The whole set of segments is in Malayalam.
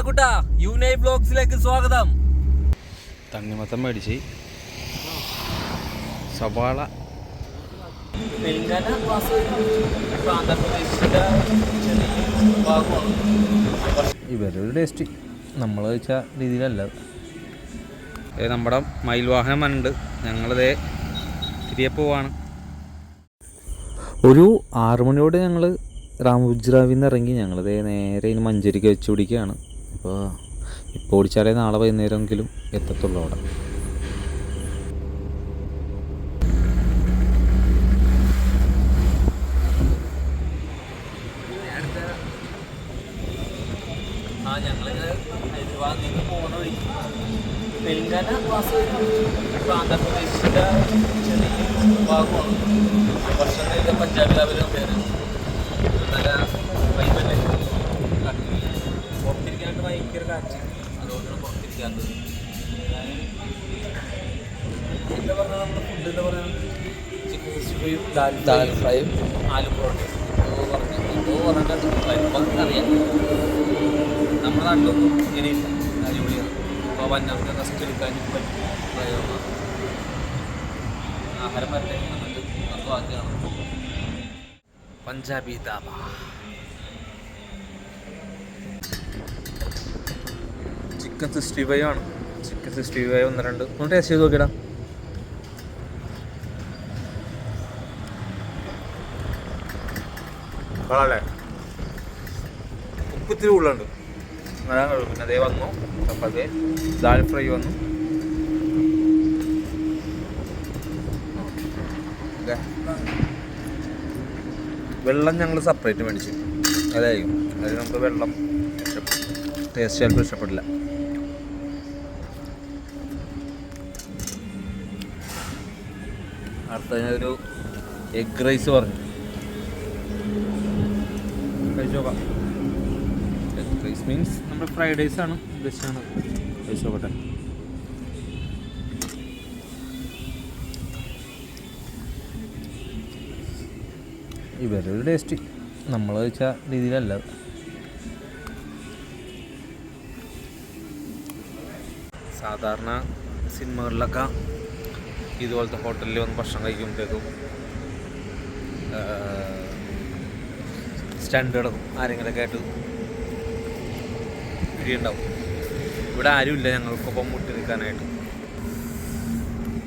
ആനക്കുട്ടാ യുനൈ ബ്ലോഗ്സിലേക്ക് സ്വാഗതം. തണ്ണിമത്തം മേടിച്ച് സവാള ഇവരൊരു ടേസ്റ്റ് നമ്മൾ വെച്ച രീതിയിലല്ല. നമ്മുടെ മയിൽവാഹനം വന്നുണ്ട്. ഞങ്ങളിതേ തിരികെ പോവാണ്. ഒരു 6 മണിയോടെ ഞങ്ങൾ റാമുജ്രാവിൽ നിന്ന് ഇറങ്ങി. ഞങ്ങളിതേ നേരെ ഇനി മഞ്ചേരിക്ക് വെച്ച് പിടിക്കുകയാണ്. ഇപ്പോൾ ഓടിച്ചാലേ നാളെ വൈകുന്നേരമെങ്കിലും എത്തത്തുള്ളൂ അവിടെ. ഹൈദരാബാദിൽ നിന്ന് പോകുന്ന വഴി തെലങ്കാന ആന്ധ്രാപ്രദേശിൻ്റെ ചെറിയ ഭാഗമാണ്. വർഷം കഴിഞ്ഞ പഞ്ചാബ് ലെവലും പേര് നല്ല വൈബല്ലേ. പുറത്തിരിക്കാനായിട്ട് ഭയങ്കര കാറ്റ്, അതുകൊണ്ടാണ് പുറത്തിരിക്കാത്തത്. എന്താ പറഞ്ഞാൽ നമ്മുടെ ഫുഡ് എന്താ പറയുക, ചിക്കൻ 65, ദാൽ ഫ്രൈ, ആലു പൊറോട്ട പറഞ്ഞിട്ട് വരുമ്പോൾ അറിയാം. നമ്മുടെ നാട്ടിലൊന്നും ഇങ്ങനെയില്ല, അടിപൊളിയാണ്. അപ്പോൾ വന്നവർക്ക് റെസ്റ്റ് എടുക്കാനും പറ്റും. ആഹാരം വരട്ടെ നമുക്ക് ബാക്കിയാണ്. പഞ്ചാബി ദാബ ചിക്കൻ 65 ആണ്. ചിക്കൻ 65 1-2 ഒന്ന് ടേസ്റ്റ് ചെയ്ത് നോക്കിയിടാം. കളല്ലേ ഉപ്പിത്തിരി കൂടുതലുണ്ട്. പിന്നെ അതേ വന്നു. അപ്പം അതേ ദാൽ ഫ്രൈ വന്നു. വെള്ളം ഞങ്ങൾ സെപ്പറേറ്റ് മേടിച്ചു. അതായിരിക്കും അതിൽ നമുക്ക് വെള്ളം ടേസ്റ്റ് ചിലപ്പോൾ ഇഷ്ടപ്പെടില്ല. അടുത്തതിനൊരു എഗ് റൈസ് പറഞ്ഞു. കഴിച്ചു നോക്കാം. എഗ് റൈസ് മീൻസ് നമ്മുടെ ഫ്രൈഡ് റൈസാണ് ഉദ്ദേശിച്ചാണ്. കഴിച്ചു നോക്കട്ടെ. ഇവരൊരു ടേസ്റ്റ് നമ്മൾ വെച്ച രീതിയിലല്ല. സാധാരണ സിനിമകളിലൊക്കെ ഇതുപോലത്തെ ഹോട്ടലിൽ വന്ന് ഭക്ഷണം കഴിക്കുമ്പോഴത്തേക്കും സ്റ്റണ്ട് കിടക്കും, ആരെങ്കിലൊക്കെ ആയിട്ട് പിടിയുണ്ടാവും. ഇവിടെ ആരുമില്ല ഞങ്ങൾക്കൊപ്പം മുട്ടി നിൽക്കാനായിട്ട്.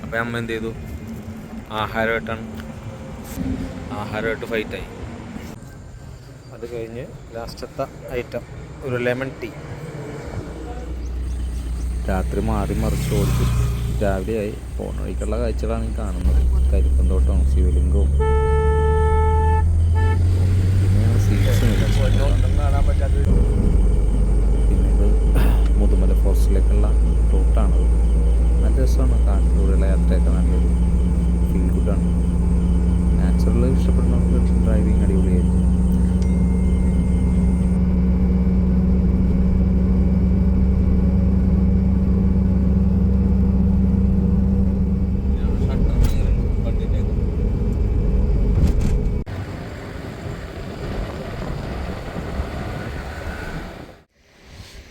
അപ്പം അമ്മ എന്ത് ചെയ്തു, ആഹാരമായിട്ട് ഫൈറ്റായി. അത് കഴിഞ്ഞ് ലാസ്റ്റത്തെ ഐറ്റം ഒരു ലെമൺ ടീ. രാത്രി മാറി മറിച്ച് ഓടിച്ചു. രാവിലെയായി. പോണ വഴിക്കുള്ള കാഴ്ചകളാണ് ഈ കാണുന്നത്. കരിപ്പൻ തോട്ടവും ശിവലിംഗവും. പിന്നെ ഞങ്ങൾ സ്വീറ്റ്സ് പിന്നെ ഇത് മുതുമല ഫോറസ്റ്റിലേക്കുള്ള റൂട്ടാണ്. നല്ല രസമാണ്. കാട്ടിലൂടെയുള്ള യാത്രയൊക്കെ നല്ലൊരു ഫീൽ ഗുഡാണ്. നാച്ചുറൽ ഇഷ്ടപ്പെടുന്നവർക്ക് ഡ്രൈവിങ് അടിപൊളിയായിരിക്കും.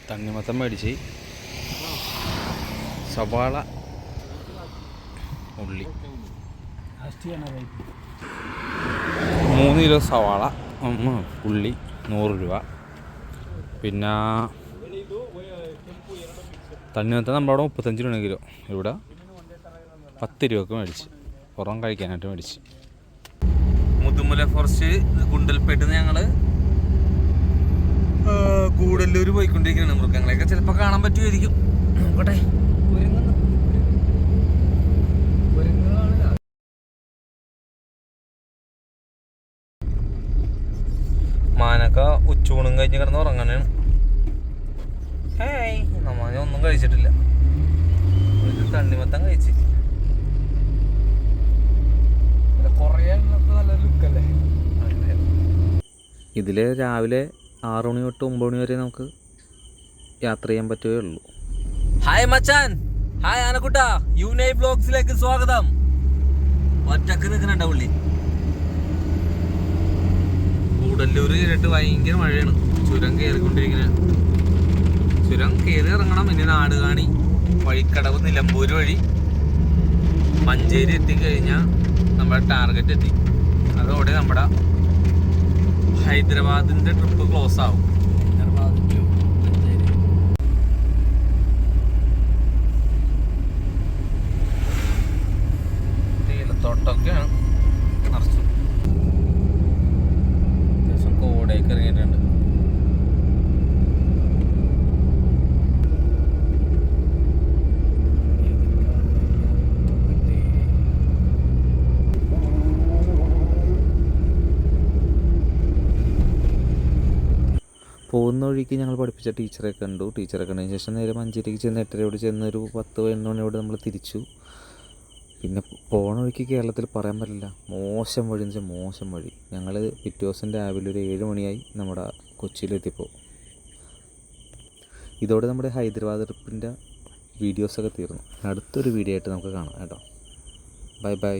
തണ്ണിമത്തം മേടിച്ച് സവാള, ഉള്ളി 3 കിലോ സവാള, ഉള്ളി 100 രൂപ. പിന്നെ തണ്ണിമത്തം നമ്മളവിടെ 35 രൂപ കിലോ. ഇവിടെ 10 രൂപക്ക് മേടിച്ച് പുറം കഴിക്കാനായിട്ട് മേടിച്ച്. മുതുമല ഫോറസ്റ്റ് ഗുണ്ടൽപേട്ടിൽ നിന്ന് ഞങ്ങൾ കൂടല്ലൂർ പോയിക്കൊണ്ടിരിക്കുകയാണ്. മൃഗങ്ങളെയൊക്കെ ചിലപ്പോൾ കാണാൻ പറ്റുമായിരിക്കും. നോക്കട്ടെ. മാനൊക്കെ ഉച്ചൂണും കഴിഞ്ഞ് കിടന്ന് ഉറങ്ങാനാണ്. ഞാൻ ഒന്നും കഴിച്ചിട്ടില്ല. ഒരു തണ്ണിമത്തം കഴിച്ച്. ഇതിൽ രാവിലെ 6 മണി തൊട്ട് 9 മണി വരെ നമുക്ക് യാത്ര ചെയ്യാൻ പറ്റുകയേ ഉള്ളൂ. ഹായ് മച്ചാൻ, ഹായ് ആനക്കുട്ടാ യുനൈ ബ്ലോഗ്സിലേക്ക് സ്വാഗതം. ഒറ്റക്ക് നിൽക്കുന്നുണ്ട പുള്ളി. കൂടല്ലൂർ കഴിഞ്ഞിട്ട് ഭയങ്കര മഴയാണ്. ചുരം കയറിക്കൊണ്ടിരിക്കുന്ന ചുരം കയറി ഇറങ്ങണം. ഇനി നാടുകാണി, വഴിക്കടവ്, നിലമ്പൂർ വഴി മഞ്ചേരി എത്തിക്കഴിഞ്ഞാൽ നമ്മുടെ ടാർഗറ്റ് എത്തി. അതോടെ നമ്മുടെ ഹൈദരാബാദിൻ്റെ ട്രിപ്പ് ക്ലോസ് ആവും. ഹൈദരാബാദ് ടു മഞ്ചേരി. തേയിലത്തോട്ടമൊക്കെയാണ് നിറച്ചു. അത്യാവശ്യം കോടയൊക്കെ ഇറങ്ങിയിട്ടുണ്ട്. പോകുന്ന വഴിക്ക് ഞങ്ങൾ പഠിപ്പിച്ച ടീച്ചറെ കണ്ടു. ടീച്ചറെ കണ്ടതിന് ശേഷം നേരെ മഞ്ചേരിക്ക് ചെന്ന് 8:30 ചെന്നൊരു 10-11 മണിയോടെ നമ്മൾ തിരിച്ചു. പിന്നെ പോണ വഴിക്ക് കേരളത്തിൽ പറയാൻ പറ്റില്ല, മോശം വഴി എന്ന് വെച്ചാൽ മോശം വഴി. ഞങ്ങൾ പിറ്റേ ദിവസം രാവിലെ ഒരു 7 മണിയായി നമ്മുടെ കൊച്ചിയിലെത്തിയപ്പോൾ. ഇതോടെ നമ്മുടെ ഹൈദരാബാദ് ട്രിപ്പിൻ്റെ വീഡിയോസൊക്കെ തീർന്നു. അടുത്തൊരു വീഡിയോ ആയിട്ട് നമുക്ക് കാണാം കേട്ടോ. Bye bye.